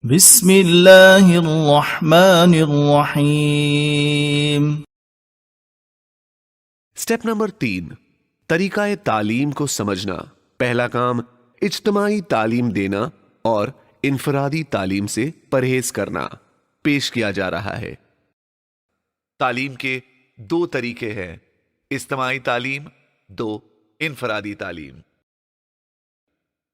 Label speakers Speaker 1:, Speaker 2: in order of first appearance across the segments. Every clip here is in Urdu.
Speaker 1: بسم اللہ الرحمن الرحیم۔
Speaker 2: سٹیپ نمبر 3، طریقہ تعلیم کو سمجھنا۔ پہلا کام اجتماعی تعلیم دینا اور انفرادی تعلیم سے پرہیز کرنا پیش کیا جا رہا ہے۔ تعلیم کے 2 طریقے ہیں، اجتماعی تعلیم، 2 انفرادی تعلیم۔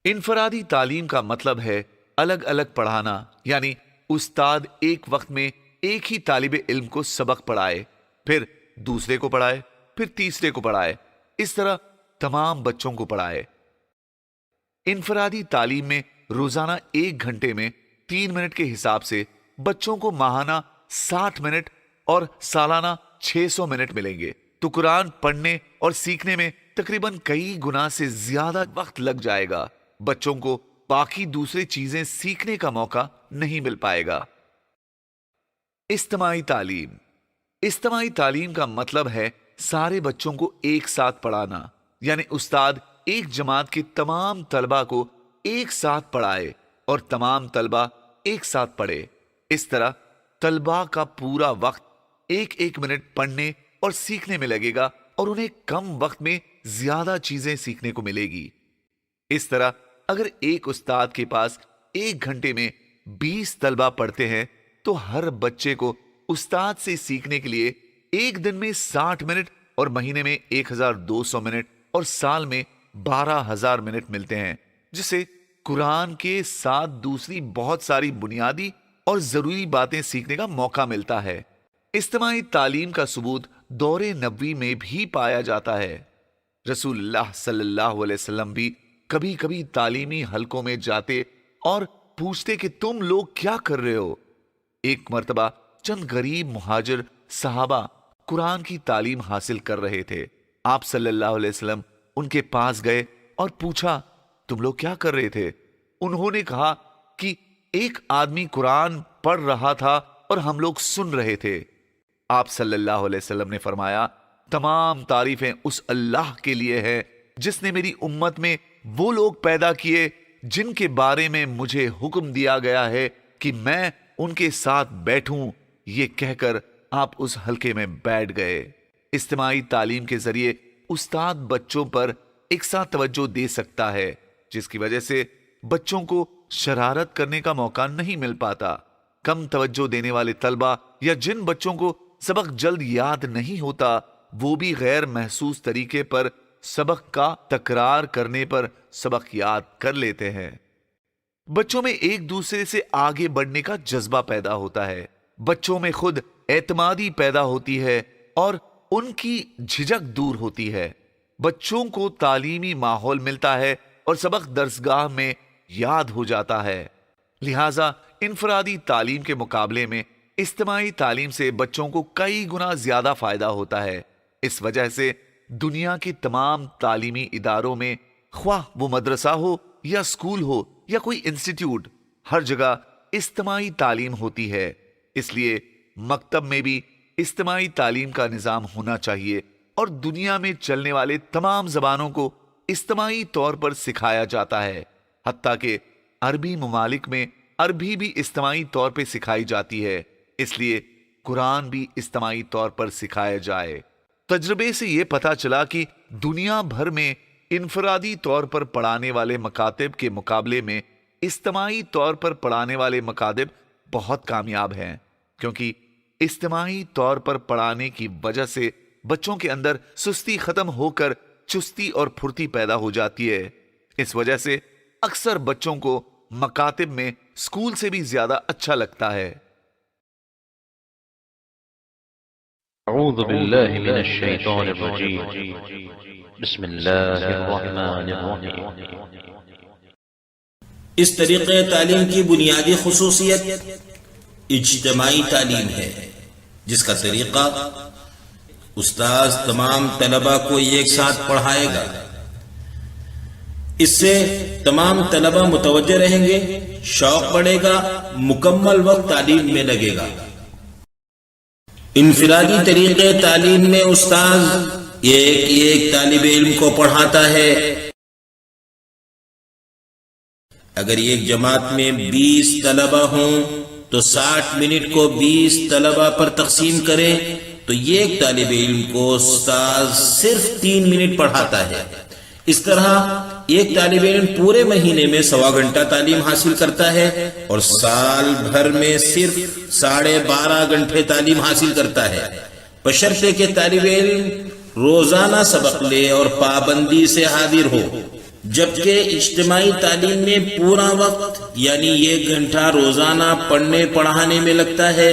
Speaker 2: انفرادی تعلیم کا مطلب ہے الگ الگ پڑھانا، یعنی استاد ایک وقت میں ایک ہی طالب علم کو سبق پڑھائے، پھر دوسرے کو پڑھائے، پھر تیسرے کو پڑھائے، اس طرح تمام بچوں کو پڑھائے۔ انفرادی تعلیم میں روزانہ 1 گھنٹے میں 3 منٹ کے حساب سے بچوں کو ماہانہ 60 منٹ اور سالانہ 600 منٹ ملیں گے، تو قرآن پڑھنے اور سیکھنے میں تقریباً کئی گنا سے زیادہ وقت لگ جائے گا۔ بچوں کو باقی دوسری چیزیں سیکھنے کا موقع نہیں مل پائے گا۔ اجتماعی تعلیم۔ اجتماعی تعلیم کا مطلب ہے سارے بچوں کو ایک ساتھ پڑھانا، یعنی استاد ایک جماعت کے تمام طلبہ کو ایک ساتھ پڑھائے اور تمام طلبہ ایک ساتھ پڑھے۔ اس طرح طلبہ کا پورا وقت 1 منٹ پڑھنے اور سیکھنے میں لگے گا اور انہیں کم وقت میں زیادہ چیزیں سیکھنے کو ملے گی۔ اس طرح اگر ایک استاد کے پاس 1 گھنٹے میں 20 طلبہ پڑھتے ہیں تو ہر بچے کو استاد سے سیکھنے کے لیے ایک دن میں 60 منٹ اور مہینے میں 1200 منٹ اور سال میں 12000 منٹ ملتے ہیں، جسے قرآن کے ساتھ دوسری بہت ساری بنیادی اور ضروری باتیں سیکھنے کا موقع ملتا ہے۔ اجتماعی تعلیم کا ثبوت دور نبوی میں بھی پایا جاتا ہے۔ رسول اللہ صلی اللہ علیہ وسلم بھی کبھی کبھی تعلیمی حلقوں میں جاتے اور پوچھتے کہ تم لوگ کیا کر رہے ہو۔ ایک مرتبہ چند غریب مہاجر صحابہ قرآن کی تعلیم حاصل کر رہے تھے۔ آپ صلی اللہ علیہ وسلم ان کے پاس گئے اور پوچھا تم لوگ کیا کر رہے تھے؟ انہوں نے کہا کہ ایک آدمی قرآن پڑھ رہا تھا اور ہم لوگ سن رہے تھے۔ آپ صلی اللہ علیہ وسلم نے فرمایا تمام تعریفیں اس اللہ کے لیے ہیں جس نے میری امت میں وہ لوگ پیدا کیے جن کے بارے میں مجھے حکم دیا گیا ہے کہ میں ان کے ساتھ بیٹھوں۔ یہ کہہ کر آپ اس حلقے میں بیٹھ گئے۔ اجتماعی تعلیم کے ذریعے استاد بچوں پر ایک ساتھ توجہ دے سکتا ہے، جس کی وجہ سے بچوں کو شرارت کرنے کا موقع نہیں مل پاتا۔ کم توجہ دینے والے طلبہ یا جن بچوں کو سبق جلد یاد نہیں ہوتا، وہ بھی غیر محسوس طریقے پر سبق کا تکرار کرنے پر سبق یاد کر لیتے ہیں۔ بچوں میں ایک دوسرے سے آگے بڑھنے کا جذبہ پیدا ہوتا ہے، بچوں میں خود اعتمادی پیدا ہوتی ہے اور ان کی جھجک دور ہوتی ہے۔ بچوں کو تعلیمی ماحول ملتا ہے اور سبق درسگاہ میں یاد ہو جاتا ہے۔ لہٰذا انفرادی تعلیم کے مقابلے میں اجتماعی تعلیم سے بچوں کو کئی گنا زیادہ فائدہ ہوتا ہے۔ اس وجہ سے دنیا کے تمام تعلیمی اداروں میں، خواہ وہ مدرسہ ہو یا اسکول ہو یا کوئی انسٹیٹیوٹ، ہر جگہ اجتماعی تعلیم ہوتی ہے۔ اس لیے مکتب میں بھی اجتماعی تعلیم کا نظام ہونا چاہیے اور دنیا میں چلنے والے تمام زبانوں کو اجتماعی طور پر سکھایا جاتا ہے، حتیٰ کہ عربی ممالک میں عربی بھی اجتماعی طور پہ سکھائی جاتی ہے۔ اس لیے قرآن بھی اجتماعی طور پر سکھایا جائے۔ تجربے سے یہ پتہ چلا کہ دنیا بھر میں انفرادی طور پر پڑھانے والے مکاتب کے مقابلے میں اجتماعی طور پر پڑھانے والے مکاتب بہت کامیاب ہیں، کیونکہ اجتماعی طور پر پڑھانے کی وجہ سے بچوں کے اندر سستی ختم ہو کر چستی اور پھرتی پیدا ہو جاتی ہے۔ اس وجہ سے اکثر بچوں کو مکاتب میں اسکول سے بھی زیادہ اچھا لگتا ہے۔
Speaker 3: اعوذ باللہ من الشیطان الرجیم، بسم اللہ الرحمن الرحیم۔
Speaker 4: اس طریقے تعلیم کی بنیادی خصوصیت اجتماعی تعلیم ہے، جس کا طریقہ استاذ تمام طلبہ کو ایک ساتھ پڑھائے گا۔ اس سے تمام طلبہ متوجہ رہیں گے، شوق بڑھے گا، مکمل وقت تعلیم میں لگے گا۔ انفرادی طریقے تعلیم میں استاذ ایک طالب علم کو پڑھاتا ہے، اگر ایک جماعت میں 20 طلبہ ہوں تو 60 منٹ کو 20 طلبہ پر تقسیم کریں تو ایک طالب علم کو استاذ صرف 3 منٹ پڑھاتا ہے. اس طرح ایک طالب علم پورے مہینے میں 1.25 گھنٹہ تعلیم حاصل کرتا ہے اور سال بھر میں صرف 12.5 گھنٹے تعلیم حاصل کرتا ہے، بشرطے کہ طالب علم روزانہ سبق لے اور پابندی سے حاضر ہو. جبکہ اجتماعی تعلیم میں پورا وقت یعنی 1 گھنٹہ روزانہ پڑھنے پڑھانے میں لگتا ہے،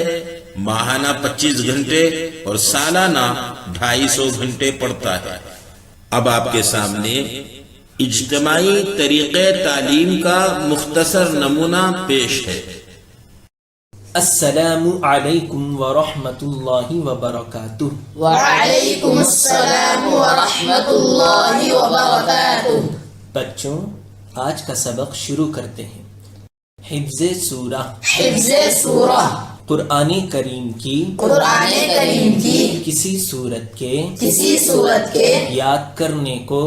Speaker 4: ماہانہ 25 گھنٹے اور سالانہ 250 گھنٹے پڑھتا ہے. اب آپ کے سامنے اجتماعی طریقے تعلیم کا مختصر نمونہ پیش ہے.
Speaker 5: السلام علیکم ورحمۃ اللہ وبرکاتہ.
Speaker 6: وعلیکم السلام ورحمۃ اللہ وبرکاتہ.
Speaker 5: بچوں، آج کا سبق شروع کرتے ہیں. حفظ سورہ.
Speaker 6: حفظ سورہ
Speaker 5: قرآن کریم کی کسی صورت کے یاد کرنے کو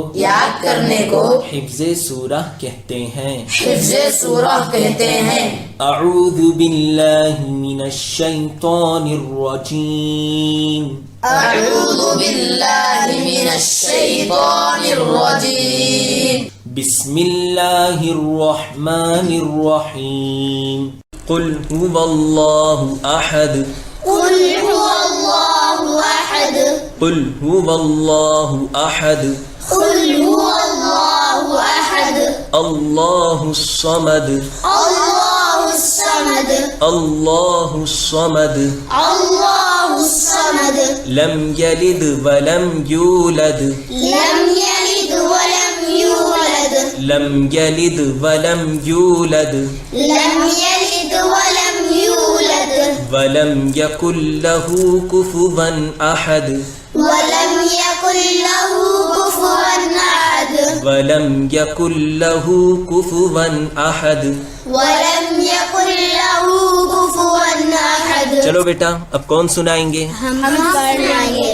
Speaker 5: حفظ سورہ کہتے ہیں.
Speaker 6: حفظ سورہ کہتے ہیں.
Speaker 5: اعوذ باللہ من الشیطان الرجیم.
Speaker 6: اعوذ باللہ من الشیطان الرجیم.
Speaker 5: بسم اللہ الرحمن الرحیم. قل هو اللہ احد.
Speaker 6: قل هو اللہ احد.
Speaker 5: قل هو اللہ احد.
Speaker 6: قل هو اللہ احد.
Speaker 5: اللہ الصمد.
Speaker 6: اللہ الصمد.
Speaker 5: اللہ الصمد.
Speaker 6: اللہ الصمد.
Speaker 5: لم یلد ولم یولد.
Speaker 6: لم یلد ولم یولد.
Speaker 5: لم یلد ولم یولد.
Speaker 6: لم یلد ولم یولد.
Speaker 5: ولم یکن له کفوا احد.
Speaker 6: ولم یکن له کفوا احد.
Speaker 5: ولم یکن له کفوا احد.
Speaker 6: ولم یکن له کفوا احد.
Speaker 5: چلو بیٹا، اب کون سنائیں گے؟
Speaker 6: ہم پڑھیں گے.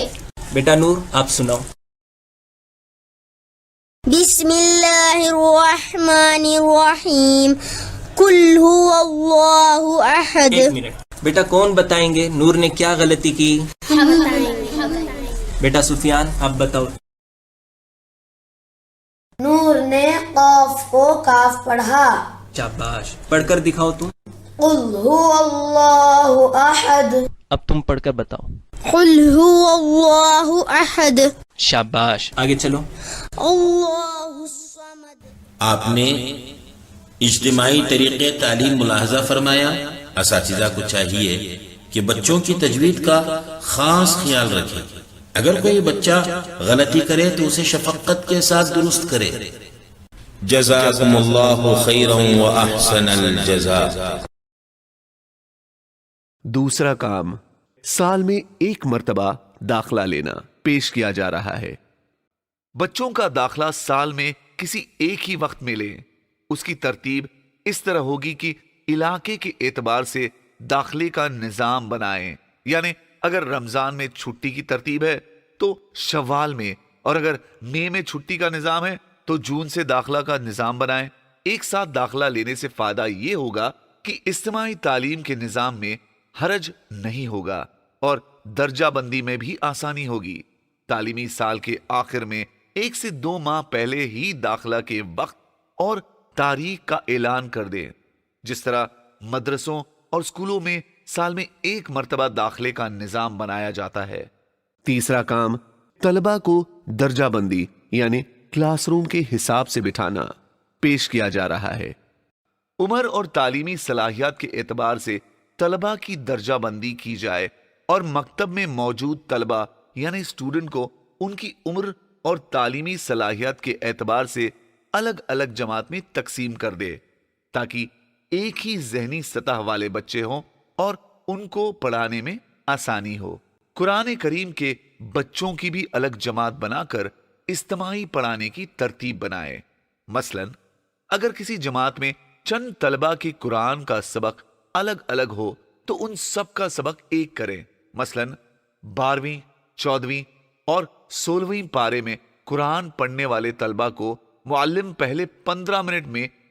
Speaker 5: بیٹا نور، آپ سناؤ.
Speaker 7: بسم اللہ الرحمن الرحیم. قل هو اللہ احد.
Speaker 5: ایک منٹ بیٹا، کون بتائیں گے نور نے کیا غلطی کی؟ بیٹا سفیان، آپ بتاؤ.
Speaker 7: نور نے قاف کو کاف پڑھا.
Speaker 5: شاباش، پڑھ کر دکھاؤ تم.
Speaker 7: قل هو اللہ احد.
Speaker 5: اب تم پڑھ کر بتاؤ.
Speaker 7: قل هو اللہ احد.
Speaker 5: شاباش، آگے چلو.
Speaker 7: اللہ الصمد.
Speaker 4: آپ نے اجتماعی طریقے تعلیم ملاحظہ فرمایا. اساتذہ کو چاہیے کہ بچوں کی تجوید کا خاص خیال رکھیں. اگر کوئی بچہ غلطی کرے تو اسے شفقت کے ساتھ درست کرے. جزاکم اللہ خیرا و احسن الجزاء.
Speaker 2: دوسرا کام، سال میں 1 مرتبہ داخلہ لینا پیش کیا جا رہا ہے. بچوں کا داخلہ سال میں کسی ایک ہی وقت میں لیں. اس کی ترتیب اس طرح ہوگی کہ علاقے کے اعتبار سے داخلے کا نظام بنائیں. یعنی اگر رمضان میں چھٹی کی ترتیب ہے تو شوال میں، اور اگر مئی میں چھٹی کا نظام ہے تو جون سے داخلہ کا نظام بنائیں. ایک ساتھ داخلہ لینے سے فائدہ یہ ہوگا کہ اجتماعی تعلیم کے نظام میں حرج نہیں ہوگا اور درجہ بندی میں بھی آسانی ہوگی. تعلیمی سال کے آخر میں 1 سے 2 ماہ پہلے ہی داخلہ کے وقت اور تاریخ کا اعلان کر دیں. جس طرح مدرسوں اور اسکولوں میں سال میں 1 مرتبہ داخلے کا نظام بنایا جاتا ہے. تیسرا کام، طلبہ کو درجہ بندی یعنی کلاس روم کے حساب سے بٹھانا پیش کیا جا رہا ہے. عمر اور تعلیمی صلاحیت کے اعتبار سے طلبہ کی درجہ بندی کی جائے اور مکتب میں موجود طلبہ یعنی اسٹوڈنٹ کو ان کی عمر اور تعلیمی صلاحیت کے اعتبار سے الگ الگ جماعت میں تقسیم کر دے تاکہ ایک ہی ذہنی سطح والے بچے ہوں اور ان کو پڑھانے میں آسانی ہو. قرآن کریم کے بچوں کی بھی الگ جماعت بنا کر اجتماعی پڑھانے کی ترتیب بنائے. مثلا اگر کسی جماعت میں چند طلبہ کے قرآن کا سبق الگ الگ ہو تو ان سب کا سبق ایک کریں. مثلا 12ویں، 14ویں اور 16ویں پارے میں قرآن پڑھنے والے طلبہ کو معلم پہلے 15 منٹ میں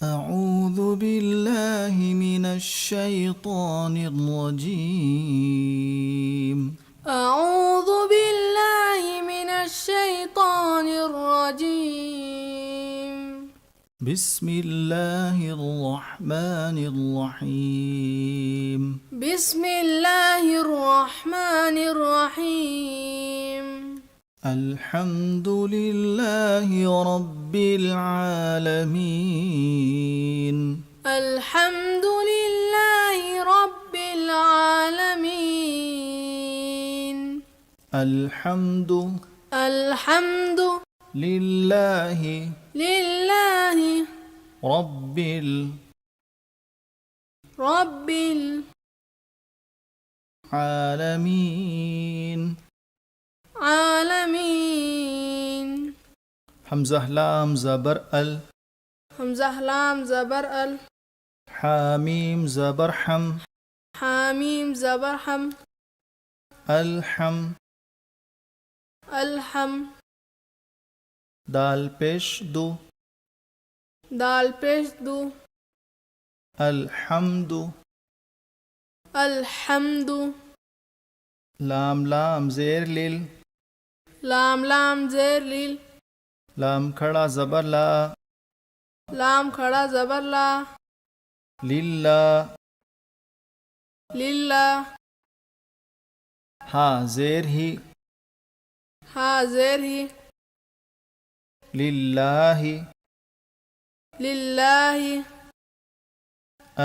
Speaker 1: أعوذ بالله من الشيطان الرجيم
Speaker 8: أعوذ بالله من الشيطان الرجيم
Speaker 1: بسم الله الرحمن الرحيم
Speaker 8: بسم الله الرحمن الرحيم
Speaker 1: الحمد لله رب العالمين
Speaker 8: الحمد لله رب العالمين
Speaker 1: الحمد
Speaker 8: الحمد
Speaker 1: لله
Speaker 8: لله
Speaker 1: رب العالمين
Speaker 8: العالمين
Speaker 1: حمزة لام زبر ال
Speaker 8: حمزة لام زبر ال
Speaker 1: حاميم زبر حم
Speaker 8: حاميم زبر حم
Speaker 1: الحم
Speaker 8: الحم
Speaker 1: دال پیش دو
Speaker 8: دال پیش دو
Speaker 1: الحمد
Speaker 8: الحمد
Speaker 1: لام لام زیر لیل
Speaker 8: لام لام زیر لیل
Speaker 1: لام کھڑا زبر لا
Speaker 8: لام کھڑا زبر لا
Speaker 1: للہ
Speaker 8: للہ
Speaker 1: ہا زیر ہی
Speaker 8: ہا زیر ہی
Speaker 1: للہ
Speaker 8: للہ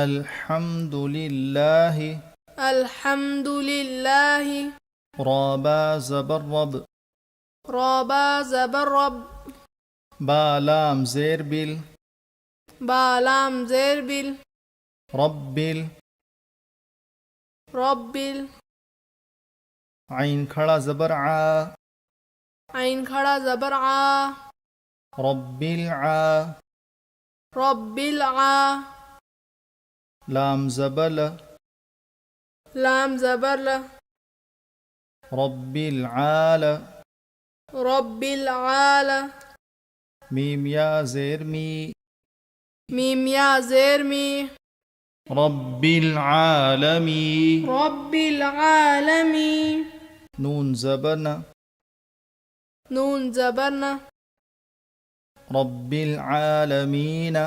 Speaker 1: الحمد للہ
Speaker 8: الحمد للہ
Speaker 1: رابا زبر رب
Speaker 8: رابا زبر رب
Speaker 1: با لام زیر بل
Speaker 8: با لام زیر بل
Speaker 1: رب
Speaker 8: رب
Speaker 1: عین کھڑا زبر ع
Speaker 8: عین کھڑا زبر ع
Speaker 1: رب الع
Speaker 8: رب الع
Speaker 1: لام زبل
Speaker 8: لام زبر ل
Speaker 1: رب العال
Speaker 8: رب العال
Speaker 1: میم یا زیر می
Speaker 8: میم یا زیر می
Speaker 1: رب العالمی
Speaker 8: رب العالمی
Speaker 1: نون زبرنا
Speaker 8: نون زبرنا
Speaker 1: رب العالمین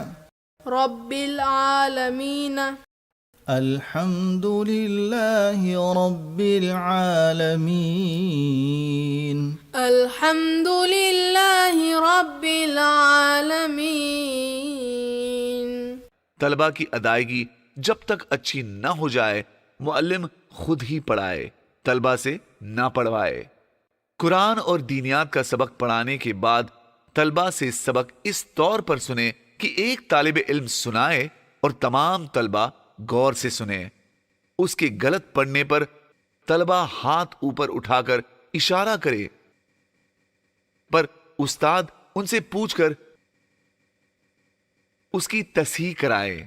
Speaker 8: رب العالمین
Speaker 1: الحمد لله رب العالمين
Speaker 8: الحمد للہ رب العالمین
Speaker 2: طلبہ کی ادائیگی جب تک اچھی نہ ہو جائے معلم خود ہی پڑھائے، طلبہ سے نہ پڑھوائے۔ قرآن اور دینیات کا سبق پڑھانے کے بعد طلبہ سے سبق اس طور پر سنیں کہ ایک طالب علم سنائے اور تمام طلبہ غور سے سنیں۔ اس کے غلط پڑھنے پر طلبہ ہاتھ اوپر اٹھا کر اشارہ کرے، پر استاد ان سے پوچھ کر اس کی تصحیح کرائے۔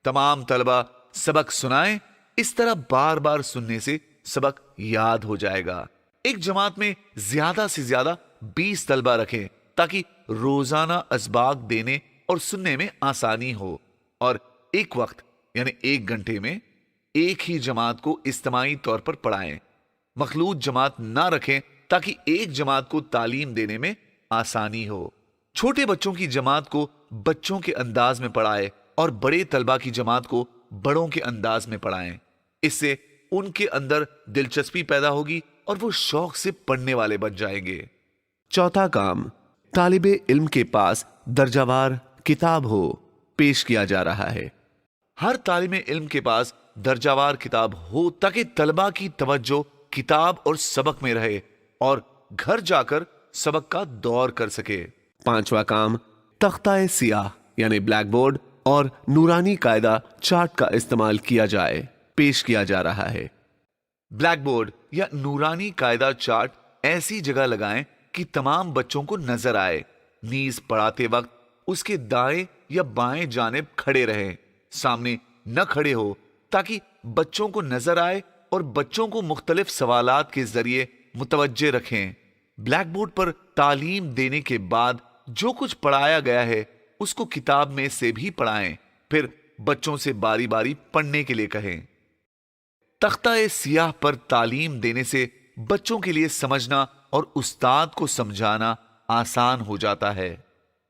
Speaker 2: تمام طلبہ سبق سنائیں، اس طرح بار بار سننے سے سبق یاد ہو جائے گا۔ ایک جماعت میں زیادہ سے زیادہ 20 طلبہ رکھیں تاکہ روزانہ اسباق دینے اور سننے میں آسانی ہو، اور ایک وقت یعنی 1 گھنٹے میں ایک ہی جماعت کو اجتماعی طور پر پڑھائیں۔ مخلوط جماعت نہ رکھیں تاکہ ایک جماعت کو تعلیم دینے میں آسانی ہو۔ چھوٹے بچوں کی جماعت کو بچوں کے انداز میں پڑھائیں اور بڑے طلبہ کی جماعت کو بڑوں کے انداز میں پڑھائیں۔ اس سے ان کے اندر دلچسپی پیدا ہوگی اور وہ شوق سے پڑھنے والے بن جائیں گے۔ چوتھا کام، طالب علم کے پاس درجہ وار کتاب ہو، پیش کیا جا رہا ہے۔ ہر طالب علم کے پاس درجہ وار کتاب ہو تاکہ طلبہ کی توجہ کتاب اور سبق میں رہے اور گھر جا کر سبق کا دور کر سکے۔ پانچواں کام، تختہ سیاہ یعنی بلیک بورڈ اور نورانی قاعدہ چارٹ کا استعمال کیا جائے، پیش کیا جا رہا ہے۔ بلیک بورڈ یا نورانی قاعدہ چارٹ ایسی جگہ لگائیں کہ تمام بچوں کو نظر آئے. نیز پڑھاتے وقت اس کے دائیں یا بائیں جانب کھڑے رہیں، سامنے نہ کھڑے ہو تاکہ بچوں کو نظر آئے اور بچوں کو مختلف سوالات کے ذریعے متوجہ رکھیں. بلیک بورڈ پر تعلیم دینے کے بعد جو کچھ پڑھایا گیا ہے اس کو کتاب میں سے بھی پڑھائیں، پھر بچوں سے باری باری پڑھنے کے لیے کہیں. تختہ سیاہ پر تعلیم دینے سے بچوں کے لیے سمجھنا اور استاد کو سمجھانا آسان ہو جاتا ہے.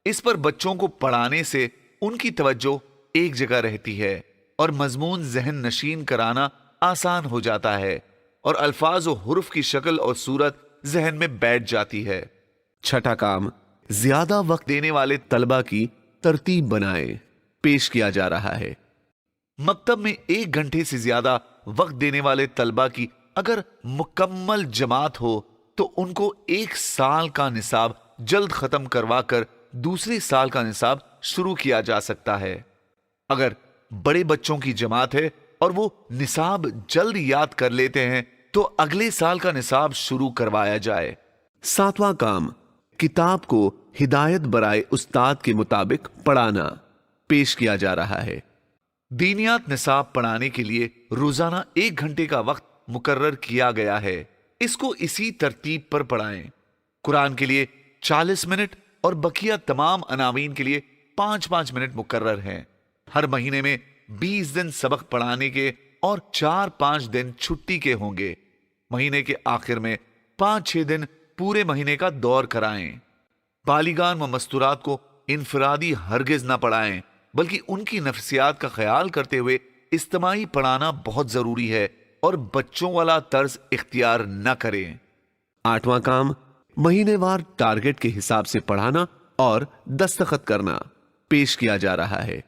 Speaker 2: اس پر بچوں کو پڑھانے سے ان کی توجہ ایک جگہ رہتی ہے اور مضمون ذہن نشین کرانا آسان ہو جاتا ہے اور الفاظ و حروف کی شکل اور صورت ذہن میں بیٹھ جاتی ہے. چھٹا کام، زیادہ وقت دینے والے طلبہ کی ترتیب بنائیں. پیش کیا جا رہا ہے. مکتب میں 1 گھنٹے سے زیادہ وقت دینے والے طلبہ کی اگر مکمل جماعت ہو تو ان کو 1 سال کا نصاب جلد ختم کروا کر دوسرے سال کا نصاب شروع کیا جا سکتا ہے. اگر بڑے بچوں کی جماعت ہے اور وہ نصاب جلد یاد کر لیتے ہیں تو اگلے سال کا نصاب شروع کروایا جائے. 7واں کام، کتاب کو ہدایت برائے استاد کے مطابق پڑھانا. پیش کیا جا رہا ہے. دینیات نصاب پڑھانے کے لیے روزانہ 1 گھنٹے کا وقت مقرر کیا گیا ہے. اس کو اسی ترتیب پر پڑھائیں. قرآن کے لیے 40 منٹ اور بقیہ تمام عناوین کے لیے 5-5 منٹ مقرر ہیں. ہر مہینے میں 20 دن سبق پڑھانے کے اور 4-5 دن چھٹی کے ہوں گے. مہینے کے آخر میں 5-6 دن پورے مہینے کا دور کرائیں. بالغان و مستورات کو انفرادی ہرگز نہ پڑھائیں بلکہ ان کی نفسیات کا خیال کرتے ہوئے اجتماعی پڑھانا بہت ضروری ہے اور بچوں والا طرز اختیار نہ کریں. 8واں کام، مہینے وار ٹارگٹ کے حساب سے پڑھانا اور دستخط کرنا. پیش کیا جا رہا ہے.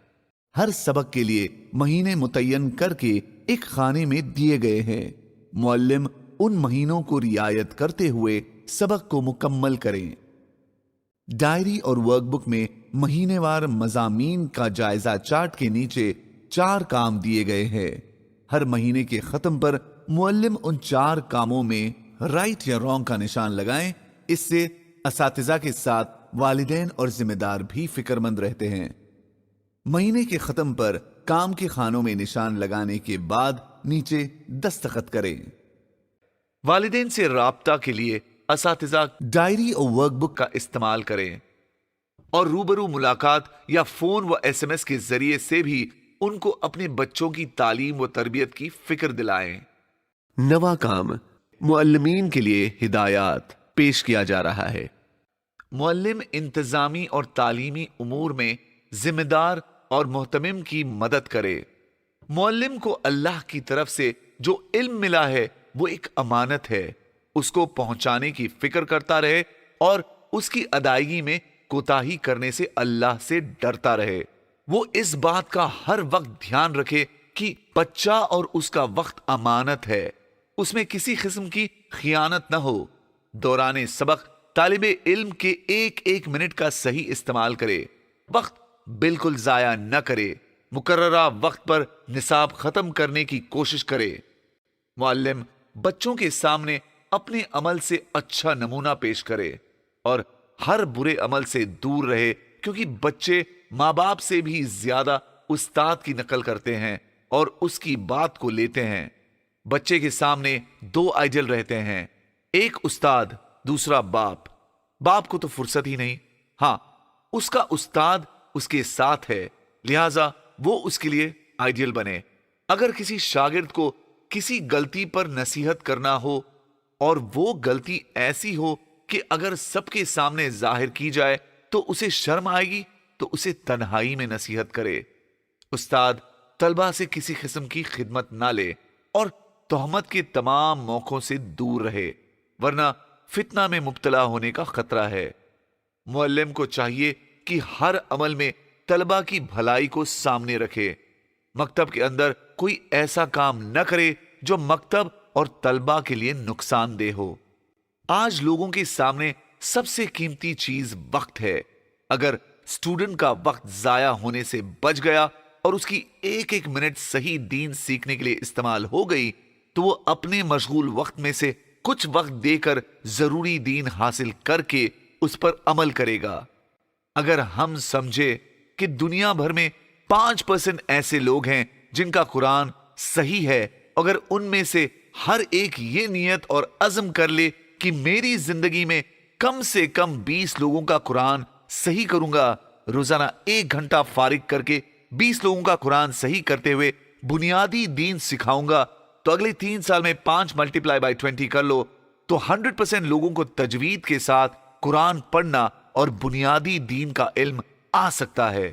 Speaker 2: ہر سبق کے لیے مہینے متعین کر کے ایک خانے میں دیے گئے ہیں. معلم ان مہینوں کو رعایت کرتے ہوئے سبق کو مکمل کریں. ڈائری اور ورک بک میں مہینے وار مضامین کا جائزہ چارٹ کے نیچے 4 کام دیے گئے ہیں. ہر مہینے کے ختم پر معلم ان 4 کاموں میں رائٹ یا رانگ کا نشان لگائیں. اس سے اساتذہ کے ساتھ والدین اور ذمہ دار بھی فکر مند رہتے ہیں. مہینے کے ختم پر کام کے خانوں میں نشان لگانے کے بعد نیچے دستخط کریں. والدین سے رابطہ کے لیے اساتذہ ڈائری اور ورک بک کا استعمال کریں اور روبرو ملاقات یا فون و SMS کے ذریعے سے بھی ان کو اپنے بچوں کی تعلیم و تربیت کی فکر دلائیں. 9واں کام، معلمین کے لیے ہدایات. پیش کیا جا رہا ہے. معلم انتظامی اور تعلیمی امور میں ذمہ دار اور محتمم کی مدد کرے. معلم کو اللہ کی طرف سے جو علم ملا ہے وہ ایک امانت ہے. اس کو پہنچانے کی فکر کرتا رہے اور اس کی ادائیگی میں کوتاہی کرنے سے اللہ سے ڈرتا رہے. وہ اس بات کا ہر وقت دھیان رکھے کہ بچہ اور اس کا وقت امانت ہے، اس میں کسی قسم کی خیانت نہ ہو. دوران سبق طالب علم کے 1 منٹ کا صحیح استعمال کرے. وقت بالکل ضائع نہ کرے. مقررہ وقت پر نصاب ختم کرنے کی کوشش کرے. معلم بچوں کے سامنے اپنے عمل سے اچھا نمونہ پیش کرے اور ہر برے عمل سے دور رہے، کیونکہ بچے ماں باپ سے بھی زیادہ استاد کی نقل کرتے ہیں اور اس کی بات کو لیتے ہیں. بچے کے سامنے 2 آئیڈیل رہتے ہیں، ایک استاد، دوسرا باپ. باپ کو تو فرصت ہی نہیں. ہاں، اس کا استاد اس کے ساتھ ہے، لہذا وہ اس کے لیے آئیڈیل بنے. اگر کسی شاگرد کو کسی غلطی پر نصیحت کرنا ہو اور وہ غلطی ایسی ہو کہ اگر سب کے سامنے ظاہر کی جائے تو اسے شرم آئے گی تو اسے تنہائی میں نصیحت کرے. استاد طلبہ سے کسی قسم کی خدمت نہ لے اور تہمت کے تمام موقعوں سے دور رہے، ورنہ فتنہ میں مبتلا ہونے کا خطرہ ہے. معلم کو چاہیے کہ ہر عمل میں طلبہ کی بھلائی کو سامنے رکھے. مکتب کے اندر کوئی ایسا کام نہ کرے جو مکتب اور طلبہ کے لیے نقصان دہ ہو. آج لوگوں کے سامنے سب سے قیمتی چیز وقت ہے. اگر اسٹوڈنٹ کا وقت ضائع ہونے سے بچ گیا اور اس کی 1 منٹ صحیح دین سیکھنے کے لیے استعمال ہو گئی تو وہ اپنے مشغول وقت میں سے کچھ وقت دے کر ضروری دین حاصل کر کے اس پر عمل کرے گا۔ اگر ہم سمجھے کہ دنیا بھر میں 5% ایسے لوگ ہیں جن کا قرآن صحیح ہے، اگر ان میں سے ہر ایک یہ نیت اور عزم کر لے کہ میری زندگی میں کم سے کم 20 لوگوں کا قرآن صحیح کروں گا، روزانہ 1 گھنٹہ فارغ کر کے 20 لوگوں کا قرآن صحیح کرتے ہوئے بنیادی دین سکھاؤں گا، تو اگلے 3 سال میں 5 × 20 کر لو تو 100% لوگوں کو تجوید کے ساتھ قرآن پڑھنا اور بنیادی دین کا علم آ سکتا ہے۔